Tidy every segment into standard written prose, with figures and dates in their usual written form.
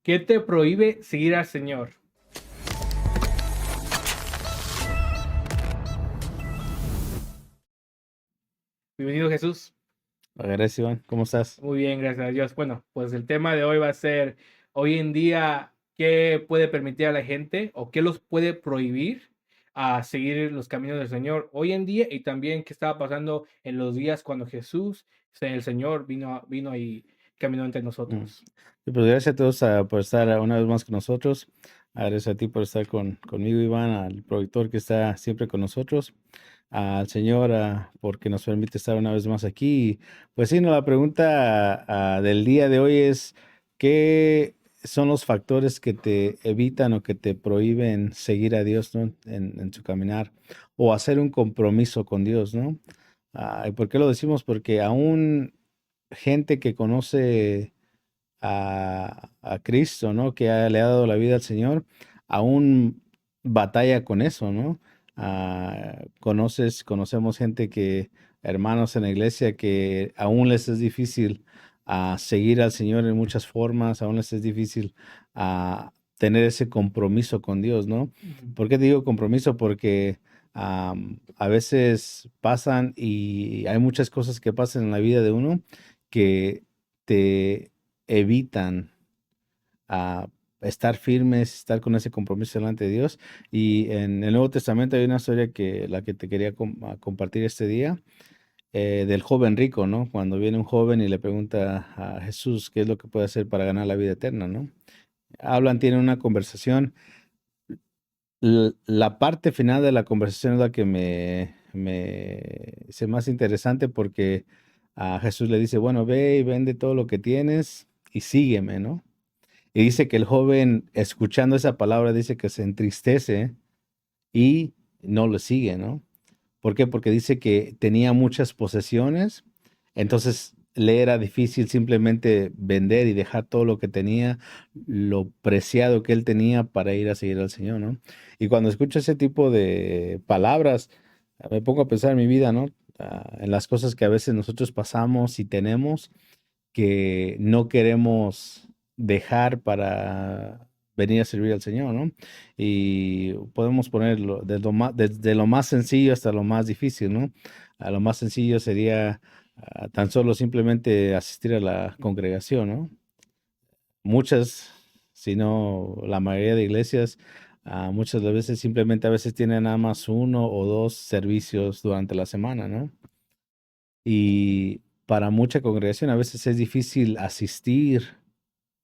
¿Qué te prohíbe seguir al Señor? Bienvenido, Jesús. Gracias, Iván. ¿Cómo estás? Muy bien, gracias a Dios. Bueno, pues el tema de hoy va a ser, hoy en día, ¿qué puede permitir a la gente o qué los puede prohibir a seguir los caminos del Señor hoy en día? Y también qué estaba pasando en los días cuando Jesús, el Señor, vino y caminó entre Mm. nosotros. Y pues gracias a todos por estar una vez más con nosotros. Gracias a ti por estar conmigo, Iván, al productor que está siempre con nosotros, al Señor porque nos permite estar una vez más aquí. Pues sí, no, la pregunta del día de hoy es, ¿qué son los factores que te evitan o que te prohíben seguir a Dios, ¿no? en su caminar o hacer un compromiso con Dios, ¿no? ¿Y por qué lo decimos? Porque aún gente que conoce a Cristo, ¿no? Que le ha dado la vida al Señor, aún batalla con eso, ¿no? Conocemos gente hermanos en la iglesia, que aún les es difícil seguir al Señor en muchas formas, aún les es difícil tener ese compromiso con Dios, ¿no? Ujú. ¿Por qué te digo compromiso? Porque a veces pasan y hay muchas cosas que pasan en la vida de uno que te evitan a estar firmes, estar con ese compromiso delante de Dios. Y en el Nuevo Testamento hay una historia la que te quería compartir este día, del joven rico, ¿no? Cuando viene un joven y le pregunta a Jesús qué es lo que puede hacer para ganar la vida eterna, ¿no? Tienen una conversación. La parte final de la conversación es la que me hace más interesante, porque a Jesús le dice, bueno, ve y vende todo lo que tienes y sígueme, ¿no? Y dice que el joven, escuchando esa palabra, dice que se entristece y no lo sigue, ¿no? ¿Por qué? Porque dice que tenía muchas posesiones, entonces le era difícil simplemente vender y dejar todo lo que tenía, lo preciado que él tenía, para ir a seguir al Señor, ¿no? Y cuando escucho ese tipo de palabras, me pongo a pensar en mi vida, ¿no? En las cosas que a veces nosotros pasamos y tenemos, que no queremos dejar para venir a servir al Señor, ¿no? Y podemos ponerlo desde lo más sencillo hasta lo más difícil, ¿no? A lo más sencillo sería tan solo simplemente asistir a la congregación, ¿no? Muchas, si no la mayoría de iglesias, muchas de las veces simplemente a veces tienen nada más uno o dos servicios durante la semana, ¿no? Y para mucha congregación a veces es difícil asistir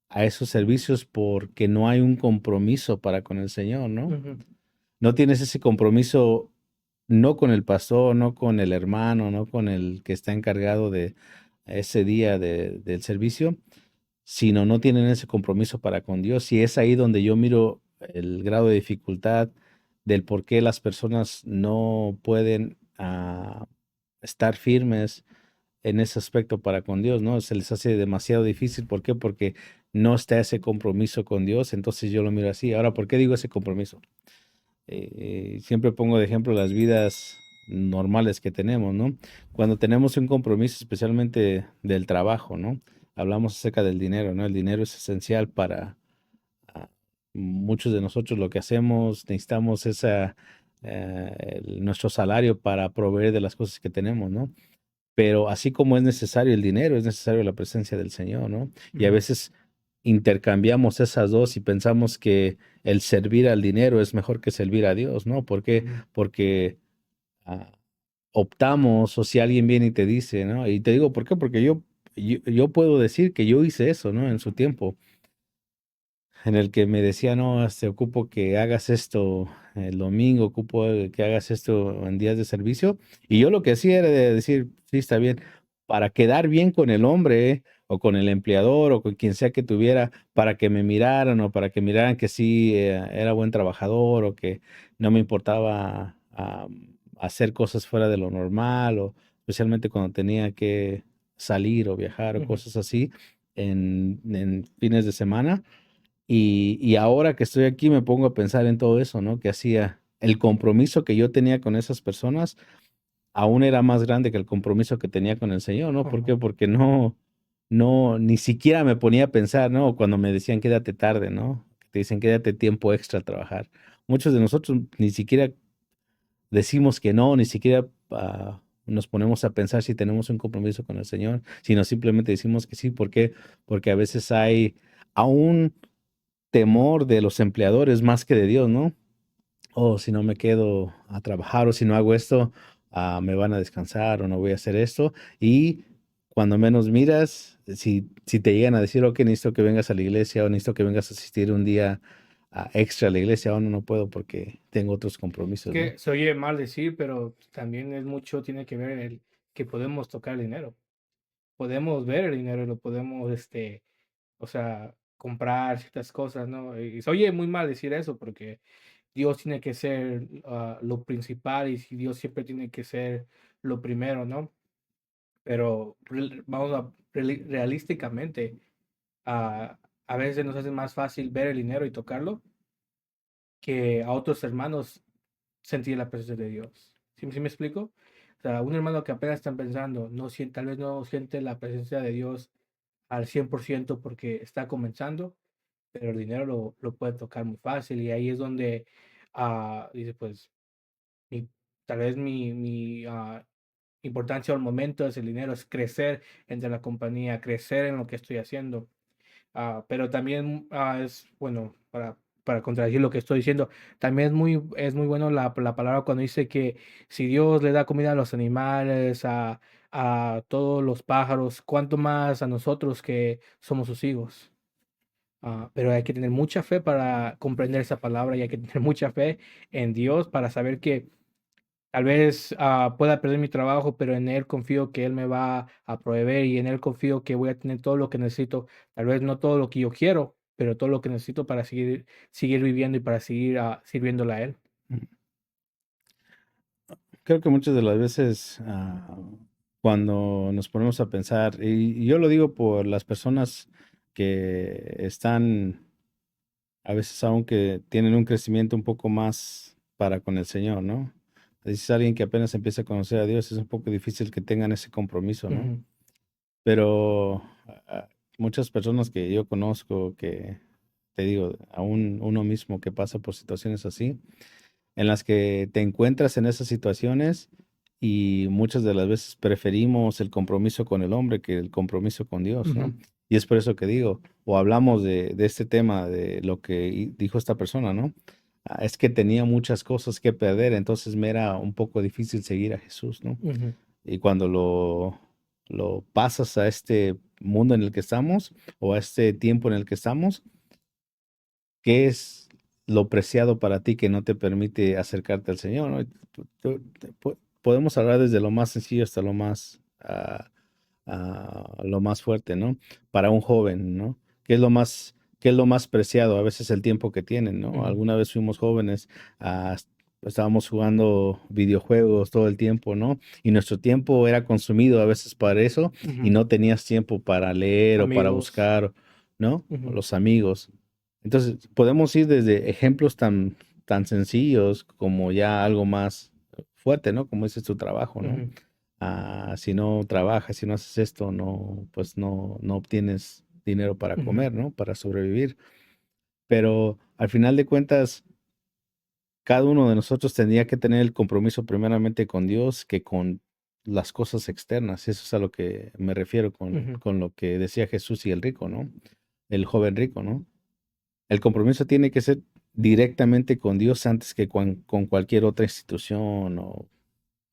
a esos servicios porque no hay un compromiso para con el Señor, ¿no? Ujú. No tienes ese compromiso, no con el pastor, no con el hermano, no con el que está encargado de ese día del servicio, sino no tienen ese compromiso para con Dios. Y es ahí donde yo miro el grado de dificultad del por qué las personas no pueden estar firmes en ese aspecto para con Dios, ¿no? Se les hace demasiado difícil. ¿Por qué? Porque no está ese compromiso con Dios. Entonces yo lo miro así. Ahora, ¿por qué digo ese compromiso? Siempre pongo de ejemplo las vidas normales que tenemos, ¿no? Cuando tenemos un compromiso, especialmente del trabajo, ¿no? Hablamos acerca del dinero, ¿no? El dinero es esencial para muchos de nosotros. Lo que hacemos, necesitamos nuestro salario para proveer de las cosas que tenemos, ¿no? Pero así como es necesario el dinero, es necesario la presencia del Señor, ¿no? Y a Ujú. veces intercambiamos esas dos y pensamos que el servir al dinero es mejor que servir a Dios, ¿no? ¿Por qué? Ujú. Porque ah, optamos, o si alguien viene y te dice, ¿no? Y te digo, ¿por qué? Porque yo puedo decir que yo hice eso, ¿no? En su tiempo, en el que me decía, no, ocupo que hagas esto el domingo, ocupo que hagas esto en días de servicio. Y yo lo que hacía era de decir, sí, está bien, para quedar bien con el hombre, o con el empleador, o con quien sea que tuviera, para que me miraran, o para que miraran que sí, era buen trabajador, o que no me importaba hacer cosas fuera de lo normal, o especialmente cuando tenía que salir o viajar o Ujú. cosas así en fines de semana. Y ahora que estoy aquí me pongo a pensar en todo eso, ¿no? Que hacía el compromiso que yo tenía con esas personas, aún era más grande que el compromiso que tenía con el Señor, ¿no? ¿Por Ujú. qué? Porque no, no, ni siquiera me ponía a pensar, ¿no? Cuando me decían quédate tarde, ¿no? Te dicen quédate tiempo extra a trabajar. Muchos de nosotros ni siquiera decimos que no, ni siquiera nos ponemos a pensar si tenemos un compromiso con el Señor, sino simplemente decimos que sí. ¿Por qué? Porque a veces hay aún temor de los empleadores más que de Dios, ¿no? O si no me quedo a trabajar o si no hago esto, me van a descansar o no voy a hacer esto. Y cuando menos miras, si te llegan a decir, ok, necesito que vengas a la iglesia o necesito que vengas a asistir un día extra a la iglesia, o no puedo porque tengo otros compromisos, ¿no? Que se oye mal decir, pero también es mucho, tiene que ver el que podemos tocar el dinero. Podemos ver el dinero y lo podemos, o sea, comprar ciertas cosas, ¿no? Y se oye muy mal decir eso porque Dios tiene que ser lo principal y si Dios siempre tiene que ser lo primero, ¿no? Pero vamos a realísticamente, a veces nos hace más fácil ver el dinero y tocarlo que a otros hermanos sentir la presencia de Dios. ¿Sí me explico? O sea, un hermano que apenas está empezando, no siente, tal vez no siente la presencia de Dios al 100% porque está comenzando, pero el dinero lo puede tocar muy fácil y ahí es donde dice, pues, mi, tal vez mi importancia al momento es el dinero, es crecer entre la compañía, crecer en lo que estoy haciendo. Pero también es bueno, para contradecir lo que estoy diciendo, también es muy bueno la palabra cuando dice que si Dios le da comida a los animales, a todos los pájaros, cuánto más a nosotros que somos sus hijos. Pero hay que tener mucha fe para comprender esa palabra y hay que tener mucha fe en Dios para saber que tal vez pueda perder mi trabajo, pero en Él confío que Él me va a proveer y en Él confío que voy a tener todo lo que necesito. Tal vez no todo lo que yo quiero, pero todo lo que necesito para seguir viviendo y para seguir sirviéndole a Él. Creo que muchas de las veces cuando nos ponemos a pensar, y yo lo digo por las personas que están a veces aunque tienen un crecimiento un poco más para con el Señor, ¿no? Si es alguien que apenas empieza a conocer a Dios, es un poco difícil que tengan ese compromiso, ¿no? Ujú, Pero muchas personas que yo conozco, que te digo, aún uno mismo que pasa por situaciones así, en las que te encuentras en esas situaciones y muchas de las veces preferimos el compromiso con el hombre que el compromiso con Dios, ¿no? ujú, Y es por eso que digo, o hablamos de este tema, de lo que dijo esta persona, ¿no? Es que tenía muchas cosas que perder, entonces me era un poco difícil seguir a Jesús, ¿no? ujú, Y cuando lo pasas a este mundo en el que estamos o a este tiempo en el que estamos, ¿qué es lo preciado para ti que no te permite acercarte al Señor, ¿no? Podemos hablar desde lo más sencillo hasta lo más fuerte, ¿no? Para un joven, ¿no? ¿Qué es lo más preciado? A veces el tiempo que tienen, ¿no? ujú, Alguna vez fuimos jóvenes, estábamos jugando videojuegos todo el tiempo, ¿no? Y nuestro tiempo era consumido a veces para eso y ujú. no tenías tiempo para leer o para Amigos. buscar, ¿no? O Ujú, los amigos. Entonces, podemos ir desde ejemplos tan sencillos como ya algo más fuerte, ¿no? Como es tu trabajo, ¿no? ujú, Si no trabajas, si no haces esto, no, pues no obtienes dinero para ujú, comer, ¿no? Para sobrevivir. Pero al final de cuentas, cada uno de nosotros tendría que tener el compromiso primeramente con Dios que con las cosas externas. Eso es a lo que me refiero ujú, con lo que decía Jesús y el rico, ¿no? El joven rico, ¿no? El compromiso tiene que ser directamente con Dios antes que con cualquier otra institución o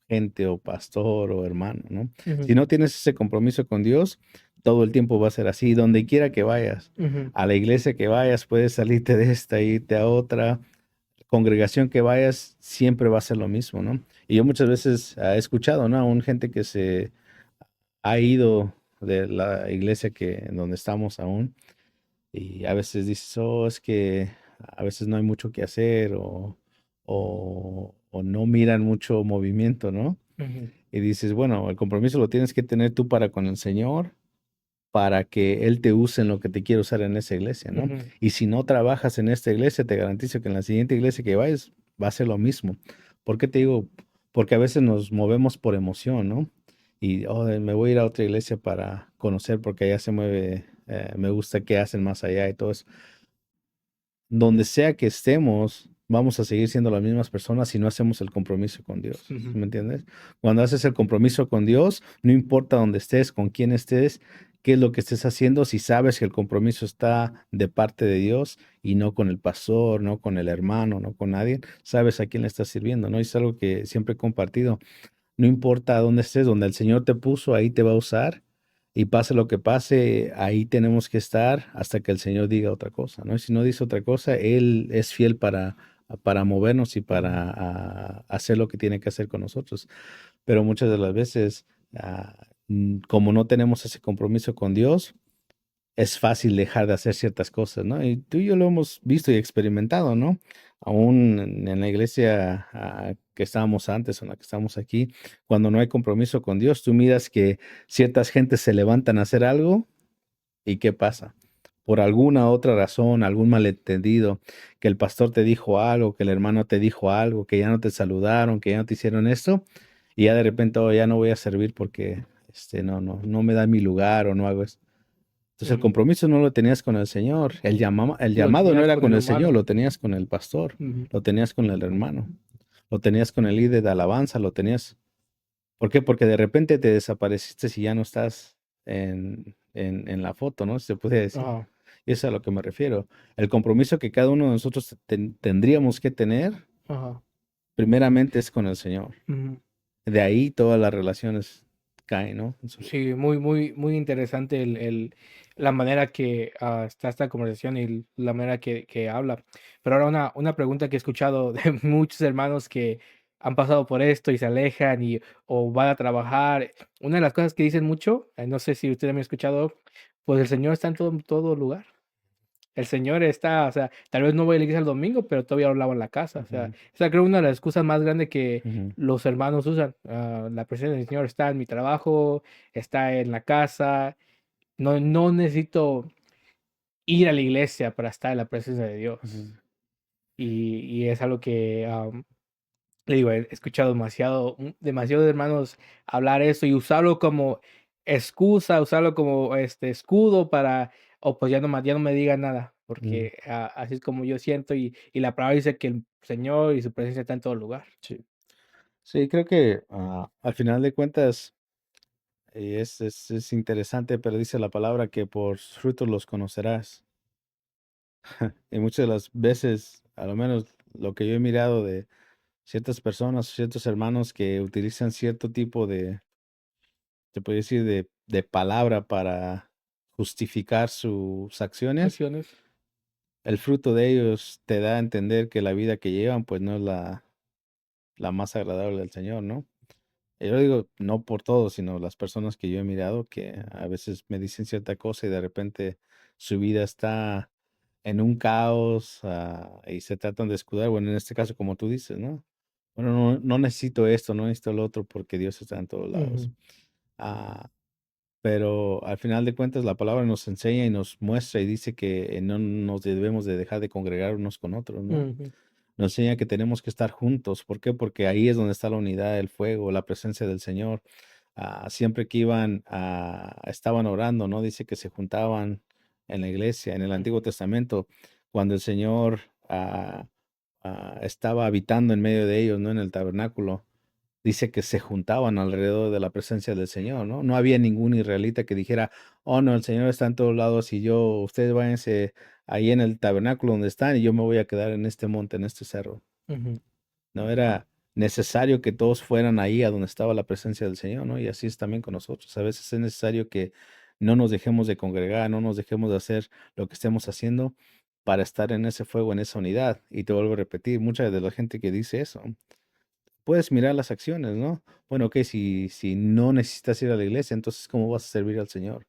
gente o pastor o hermano, ¿no? ujú, Si no tienes ese compromiso con Dios, todo el tiempo va a ser así, donde quiera que vayas, ujú, a la iglesia que vayas, puedes salirte de esta, irte a otra congregación que vayas, siempre va a ser lo mismo, ¿no? Y yo muchas veces he escuchado, ¿no? A un gente que se ha ido de la iglesia en donde estamos aún y a veces dices, oh, es que a veces no hay mucho que hacer o no miran mucho movimiento, ¿no? ujú, Y dices, bueno, el compromiso lo tienes que tener tú para con el Señor, para que Él te use en lo que te quiere usar en esa iglesia, ¿no? ujú, Y si no trabajas en esta iglesia, te garantizo que en la siguiente iglesia que vayas va a ser lo mismo. ¿Por qué te digo? Porque a veces nos movemos por emoción, ¿no? Y oh, me voy a ir a otra iglesia conocer porque allá se mueve, me gusta qué hacen más allá y todo eso. Donde sea que estemos, vamos a seguir siendo las mismas personas si no hacemos el compromiso con Dios. ¿Sí Ujú. me entiendes? Cuando haces el compromiso con Dios, no importa dónde estés, con quién estés, qué es lo que estés haciendo, si sabes que el compromiso está de parte de Dios y no con el pastor, no con el hermano, no con nadie, sabes a quién le estás sirviendo, ¿no? Y es algo que siempre he compartido. No importa dónde estés, donde el Señor te puso, ahí te va a usar. Y pase lo que pase, ahí tenemos que estar hasta que el Señor diga otra cosa, ¿no? Y si no dice otra cosa, Él es fiel para movernos y Ujú. para hacer lo que tiene que hacer con nosotros. Pero muchas de las veces, como no tenemos ese compromiso con Dios, es fácil dejar de hacer ciertas cosas, ¿no? Y tú y yo lo hemos visto y experimentado, ¿no? Aún en la iglesia que estábamos antes, o en la que estamos aquí, cuando no hay compromiso con Dios, tú miras que ciertas gentes se levantan a hacer algo y ¿qué pasa? Por alguna otra razón, algún malentendido, que el pastor te dijo algo, que el hermano te dijo algo, que ya no te saludaron, que ya no te hicieron esto, y ya de repente, "Oh, ya no voy a servir porque no me da mi lugar o no hago eso". Entonces el Ujú. compromiso no lo tenías con el Señor, el Sí, lo llamado no tenías era con con el el Señor, humano. lo tenías con el pastor, Ujú. lo tenías con el hermano, lo tenías con el líder de alabanza, lo tenías. ¿Por qué? Porque de repente te desapareciste y ya no estás en la foto, ¿no? Se puede decir. Ajá. Y eso es a lo que me refiero. El compromiso que cada uno de nosotros tendríamos que tener, Ajá. primeramente es con el Señor. Ujú. De ahí todas las relaciones caen, ¿no? Sí, muy, muy, muy interesante la manera que está esta conversación y la manera que habla. Pero ahora una pregunta que he escuchado de muchos hermanos que han pasado por esto y se alejan o van a trabajar. Una de las cosas que dicen mucho, no sé si ustedes me han escuchado, pues el Señor está en todo lugar. El Señor está, o sea, tal vez no voy a la iglesia el domingo, pero todavía lo lavo en la casa. O sea, Ujú, esa creo una de las excusas más grandes que ujú, los hermanos usan. La presencia del Señor está en mi trabajo, está en la casa. No necesito ir a la iglesia para estar en la presencia de ujú. Dios. Y es algo que, le digo, he escuchado demasiados hermanos hablar eso y usarlo como excusa, usarlo como escudo para, o pues ya no me digan nada, Mm, porque así es como yo siento y la palabra dice que el Señor y su presencia está en todo lugar. sí. Sí, creo que al final de cuentas es interesante, pero dice la palabra que por sus frutos los conocerás. Y muchas de las veces, a lo menos lo que yo he mirado de ciertas personas, ciertos hermanos que utilizan cierto tipo te puedo decir, de palabra para justificar sus acciones, Acciones. el fruto de ellos te da a entender que la vida que llevan, pues no es la más agradable del Señor, ¿no? Yo lo digo no por todos, sino las personas que yo he mirado que a veces me dicen cierta cosa y de repente su vida está en un caos, y se tratan de escudar. Bueno, en este caso, como tú dices, ¿no? Bueno, no necesito esto, no necesito lo otro porque Dios está en todos lados. Ujú, Ah, pero al final de cuentas la palabra nos enseña y nos muestra y dice que no nos debemos de dejar de congregar unos con otros, ¿no? ujú, Nos enseña que tenemos que estar juntos. ¿Por qué? Porque ahí es donde está la unidad, el fuego, la presencia del Señor. Siempre que estaban orando, ¿no? Dice que se juntaban en la iglesia, en el Antiguo ujú, Testamento, cuando el Señor estaba habitando en medio de ellos, ¿no? En el tabernáculo. Dice que se juntaban alrededor de la presencia del Señor, ¿no? No había ningún israelita que dijera, oh, no, el Señor está en todos lados y ustedes váyanse ahí en el tabernáculo donde están y yo me voy a quedar en este monte, en este cerro. ujú, No era necesario que todos fueran ahí a donde estaba la presencia del Señor, ¿no? Y así es también con nosotros. A veces es necesario que no nos dejemos de congregar, no nos dejemos de hacer lo que estemos haciendo para estar en ese fuego, en esa unidad. Y te vuelvo a repetir, mucha de la gente que dice eso, puedes mirar las acciones, ¿no? Bueno, ok, si no necesitas ir a la iglesia, entonces ¿cómo vas a servir al Señor?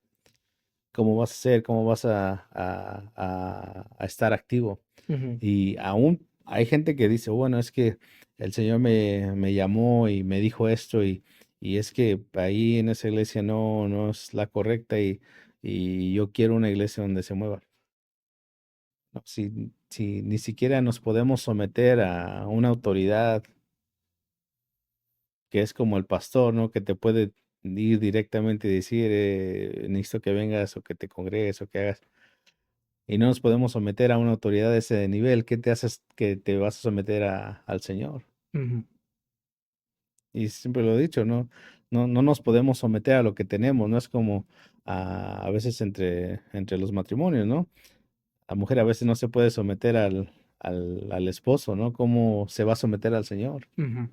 ¿Cómo vas a hacer? ¿Cómo vas a estar activo? ujú. Y aún hay gente que dice, bueno, es que el Señor me llamó y me dijo esto y es que ahí en esa iglesia no es la correcta y yo quiero una iglesia donde se mueva. No, si ni siquiera nos podemos someter a una autoridad que es como el pastor, ¿no? Que te puede ir directamente y decir, necesito que vengas o que te congregues o que hagas. Y no nos podemos someter a una autoridad de ese nivel. ¿Qué te haces que te vas a someter al Señor? Ujú, Y siempre lo he dicho, no nos podemos someter a lo que tenemos. No es como a veces entre los matrimonios, ¿no? La mujer a veces no se puede someter al esposo, ¿no? ¿Cómo se va a someter al Señor? ujú,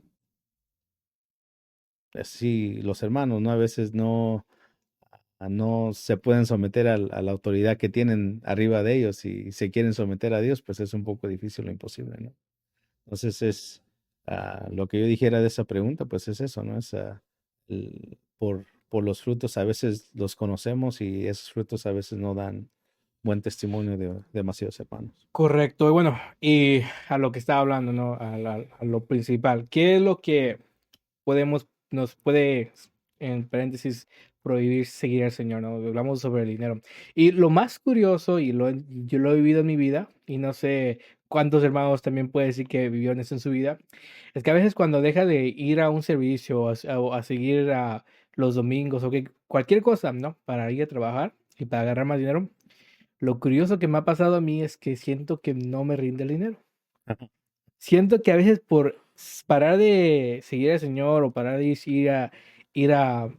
Así los hermanos, ¿no? A veces no se pueden someter a la autoridad que tienen arriba de ellos y se quieren someter a Dios, pues es un poco difícil o imposible, ¿no? Entonces lo que yo dijera de esa pregunta, pues es eso, ¿no? Es por los frutos a veces los conocemos y esos frutos a veces no dan buen testimonio de demasiados hermanos. correcto. Y bueno, y a lo que estaba hablando, ¿no? A lo principal. ¿Qué es lo que nos puede, en paréntesis, prohibir seguir al Señor, ¿no? Hablamos sobre el dinero. Y lo más curioso, yo lo he vivido en mi vida, y no sé cuántos hermanos también puede decir que vivieron eso en su vida, es que a veces cuando deja de ir a un servicio o a seguir a los domingos o que cualquier cosa, ¿no? Para ir a trabajar y para agarrar más dinero, lo curioso que me ha pasado a mí es que siento que no me rinde el dinero. Siento que a veces por parar de seguir al Señor o parar de ir a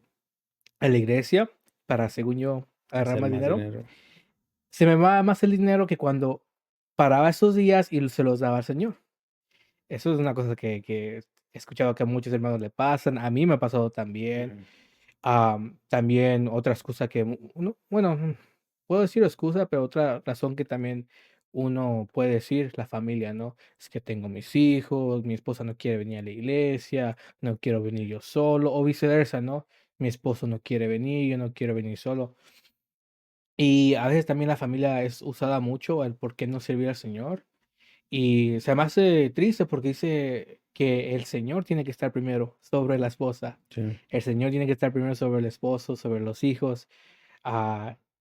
la iglesia para, según yo, agarrar Hacer más más dinero, dinero. se me va más el dinero que cuando paraba esos días y se los daba al Señor. Eso es una cosa que he escuchado que a muchos hermanos le pasan, a mí me ha pasado también. Ujú. También otra excusa que uno, bueno, puedo decir excusa, pero otra razón que también uno puede decir, la familia, ¿no? Es que tengo mis hijos, mi esposa no quiere venir a la iglesia, no quiero venir yo solo, o viceversa, ¿no? Mi esposo no quiere venir, yo no quiero venir solo. Y a veces también la familia es usada mucho el por qué no servir al Señor. Y se me hace triste porque dice que el Señor tiene que estar primero sobre la esposa. Sí. El Señor tiene que estar primero sobre el esposo, sobre los hijos.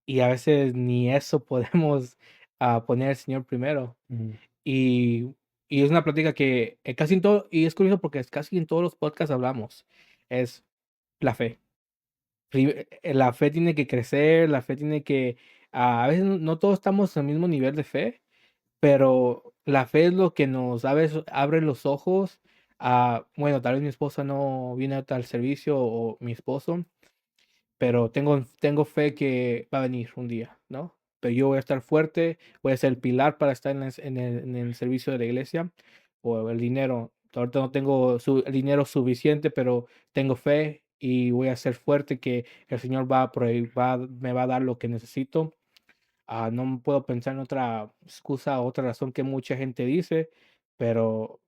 Y a veces ni eso podemos poner al Señor primero. Ujú. Y, y es una plática que casi en todo, y es curioso porque es casi en todos los podcasts hablamos, es la fe. La fe tiene que crecer, la fe tiene que, a veces no todos estamos al mismo nivel de fe, pero la fe es lo que nos abre los ojos a, bueno, tal vez mi esposa no viene a tal servicio o mi esposo, pero tengo fe que va a venir un día, ¿no? Pero yo voy a estar fuerte, voy a ser el pilar para estar en el servicio de la iglesia, o el dinero. Ahorita no tengo el dinero suficiente, pero tengo fe y voy a ser fuerte que el Señor me va a dar lo que necesito. No puedo pensar en otra excusa, otra razón que mucha gente dice, pero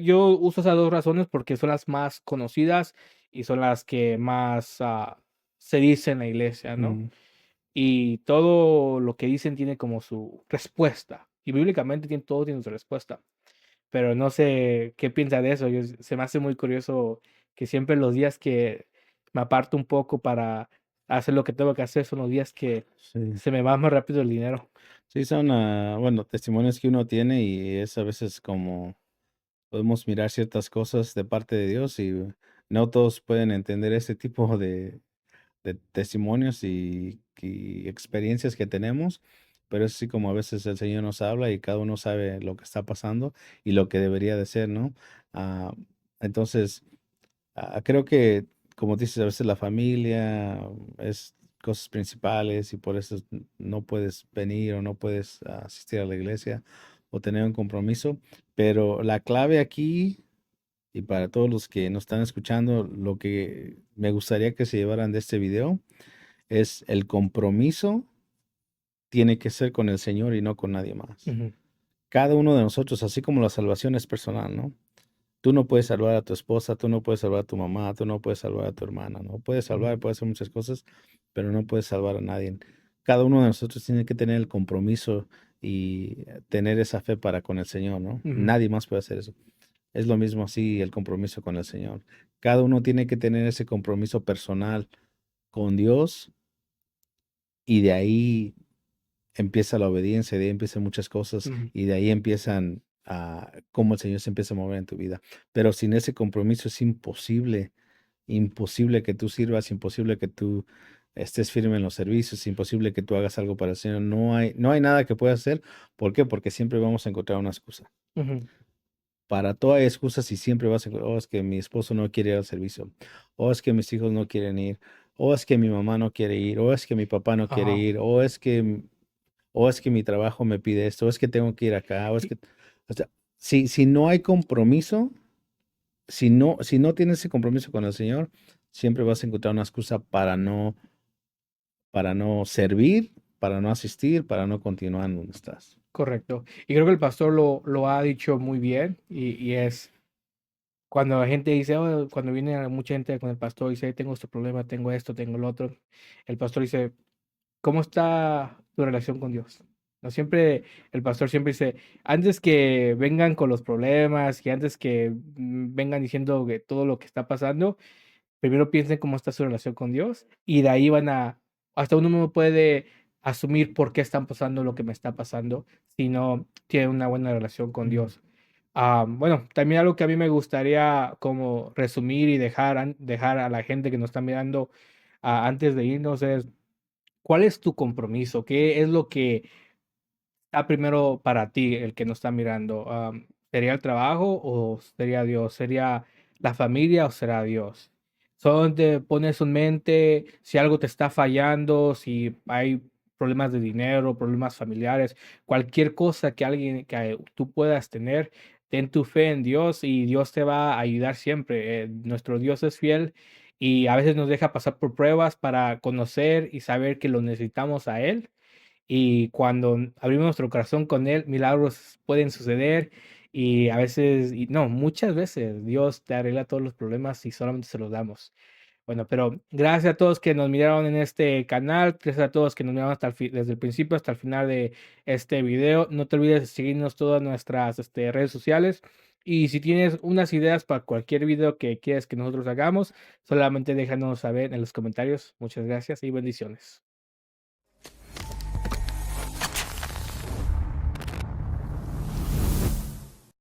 yo uso esas dos razones porque son las más conocidas y son las que más se dice en la iglesia, ¿no? Ujú. Y todo lo que dicen tiene como su respuesta. Y bíblicamente todo tiene su respuesta. Pero no sé qué piensa de eso. Se me hace muy curioso que siempre los días que me aparto un poco para hacer lo que tengo que hacer son los días que Sí. se me va más rápido el dinero. Sí, son, bueno, testimonios que uno tiene y es a veces como podemos mirar ciertas cosas de parte de Dios y no todos pueden entender este tipo de testimonios y experiencias que tenemos, pero es así como a veces el Señor nos habla y cada uno sabe lo que está pasando y lo que debería de ser, ¿no? Ah, entonces, creo que, como dices, a veces la familia es cosas principales y por eso no puedes venir o no puedes asistir a la iglesia o tener un compromiso, pero la clave aquí y para todos los que nos están escuchando, lo que me gustaría que se llevaran de este video es el compromiso tiene que ser con el Señor y no con nadie más. Ujú, Cada uno de nosotros, así como la salvación es personal, ¿no? Tú no puedes salvar a tu esposa, tú no puedes salvar a tu mamá, tú no puedes salvar a tu hermana, ¿no? Puedes ujú, salvar, puedes hacer muchas cosas, pero no puedes salvar a nadie. Cada uno de nosotros tiene que tener el compromiso y tener esa fe para con el Señor, ¿no? ujú, Nadie más puede hacer eso. Es lo mismo así el compromiso con el Señor. Cada uno tiene que tener ese compromiso personal con Dios y de ahí empieza la obediencia, de ahí empiezan muchas cosas ujú. y de ahí empiezan a cómo el Señor se empieza a mover en tu vida. Pero sin ese compromiso es imposible imposible que tú sirvas, imposible que tú estés firme en los servicios, imposible que tú hagas algo para el Señor. No hay nada que puedas hacer. ¿Por qué? Porque siempre vamos a encontrar una excusa. Ujú. Para todo hay excusas y siempre vas a encontrar, oh, es que mi esposo no quiere ir al servicio, o es que mis hijos no quieren ir, o es que mi mamá no quiere ir, o es que mi papá no quiere Ajá. ir, o es que mi trabajo me pide esto, o es que tengo que ir acá, Y o sea, si no hay compromiso, si no tienes ese compromiso con el Señor, siempre vas a encontrar una excusa para no servir, para no asistir, para no continuar en donde estás. correcto. Y creo que el pastor lo ha dicho muy bien y es cuando la gente dice, oh, cuando viene mucha gente con el pastor y dice: "Tengo este problema, tengo esto, tengo lo otro", el pastor dice: "¿Cómo está tu relación con Dios?". No siempre, el pastor siempre dice: "Antes que vengan con los problemas y antes que vengan diciendo que todo lo que está pasando, primero piensen cómo está su relación con Dios y de ahí van a, hasta uno no puede asumir por qué están pasando lo que me está pasando si no tiene una buena relación con Dios". Bueno, también algo que a mí me gustaría como resumir y dejar a la gente que nos está mirando, antes de irnos es, ¿cuál es tu compromiso? ¿Qué es lo que está primero para ti, el que nos está mirando? ¿Sería el trabajo o sería Dios? ¿Sería la familia o será Dios? Solamente pones en mente si algo te está fallando, si hay problemas de dinero, problemas familiares, cualquier cosa que tú puedas tener, ten tu fe en Dios y Dios te va a ayudar siempre. Nuestro Dios es fiel y a veces nos deja pasar por pruebas para conocer y saber que lo necesitamos a Él, y cuando abrimos nuestro corazón con Él, milagros pueden suceder y a veces, y no, muchas veces Dios te arregla todos los problemas si solamente se los damos. Bueno, pero gracias a todos que nos miraron en este canal, gracias a todos que nos miraron desde el principio hasta el final de este video. No te olvides de seguirnos todas nuestras redes sociales. Y si tienes unas ideas para cualquier video que quieras que nosotros hagamos, solamente déjanos saber en los comentarios. Muchas gracias y bendiciones.